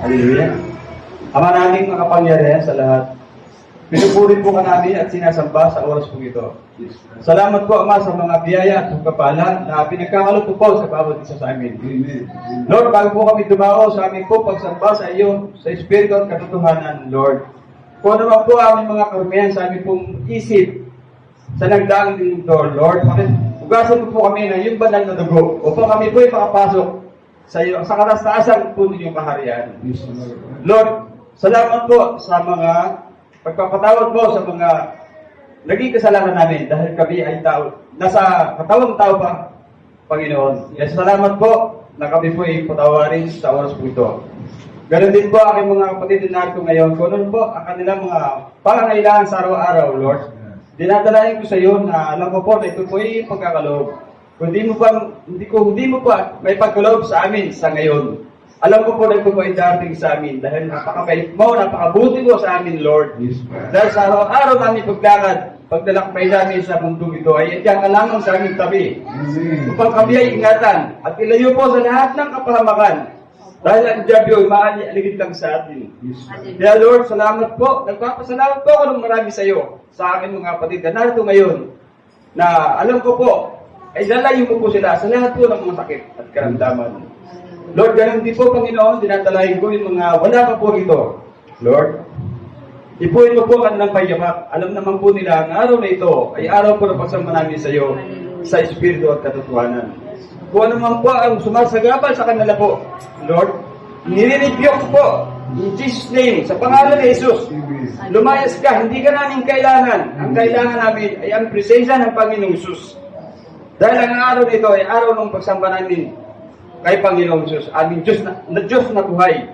Hallelujah. Ama naming makapangyarihan sa lahat, pinupuri po ka namin at sinasamba sa oras po ito. Salamat po, Ama, sa mga biyaya at pagpapala na pinagkakalot po sa bawat isa sa amin. Lord, bago po kami dumao sa aming po pagsamba sa iyo, sa Espiritu at katotohanan, Lord. Kung ano man po aming mga karumihan sa aming pong isip sa nagdaang dito, Lord, ugasan po kami ng iyong banal na dugo upang kami po ay makapasok sa iyo, sa katastaasan po ninyong kaharian. Lord, salamat po sa mga pagpapatawad mo sa mga naging kasalanan namin dahil kami ay tao, nasa katawang tao pa, Panginoon. Yes, salamat po na kami po ay patawarin sa oras po ito. Ganon din po aking mga kapatid na narito ngayon, kung ano po ang kanilang mga pangangailangan sa araw-araw, Lord. Dinadalain ko sa iyo na alam ko po na ito po ay pagkakaloob. Kung hindi mo pa may pagkaloob sa amin sa ngayon, alam ko po na ito po ay darating sa amin dahil napakabait mo, napakabuti mo sa amin, Lord. Dahil sa araw-araw namin paglakad, pagdalakbay namin sa mundong ito ay iyang alamang sa aming tabi. Upang kami ay ingatan at ilayo po sa lahat ng kapahamakan. Dahil ang Diablo ay maaaligid lang sa atin. Kaya Lord, salamat po. Nagpapasalamat po ako ng marami sa iyo, sa akin mga kapatid na narito ngayon, na alam ko po, ay lalayo mo po sila sa lahat po ng mga sakit at karamdaman. Lord, ganun din po, Panginoon, dinadalahin ko yung mga wala pa po rito. Lord, ipuin mo po ang ng payamak. Alam naman po nila ang araw na ito ay araw po na pagsama namin sa iyo, sa Espiritu at katotohanan. Kung ano man po ang sumasagabal sa kanila po, Lord, nire-rebuke po in Jesus' name, sa pangalan ni Jesus. Lumayas ka, hindi ka namin kailangan. Ang kailangan namin ay ang presensya ng Panginoong Jesus. Dahil ang araw na ito ay araw ng pagsamba namin kay Panginoong Jesus, aming Diyos na buhay.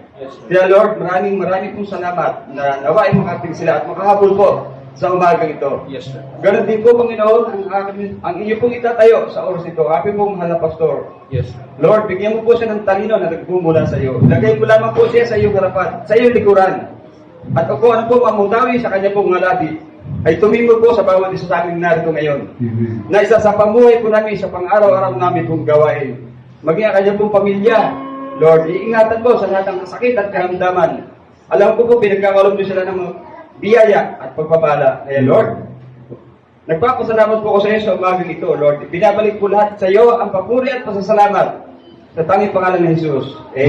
Kaya Lord, maraming pong salamat na nawain makating sila at makahabol po sa umagang ito. Yes, sir. Ganon din po, Panginoon, ang iyo pong itatayo sa oras ito. Aking pong mahal na pastor. Yes, sir. Lord, bigyan mo po siya ng talino na nagmumula sa iyo. Lagay mo lamang po siya sa iyong harapan, sa iyong likuran. At kung ano po mamutawi sa kanya pong ngalabi, ay tumingol po sa bawat isa sa amin narito ngayon. Na isa sa pamuhay po namin sa pang-araw-araw namin pong gawain. Maging ang kanya pong pamilya, Lord, iingatan po sa lahat ng kasakit at karamdaman. Alam ko po, pinagkakalog niyo sila ng biyaya at pagpapala. Kaya Lord, nagpapasalamat po ko sa iyo sa umagang ito, Lord. Binabalik po lahat sa iyo ang papuri at pasasalamat sa tanging pangalan ng Jesus.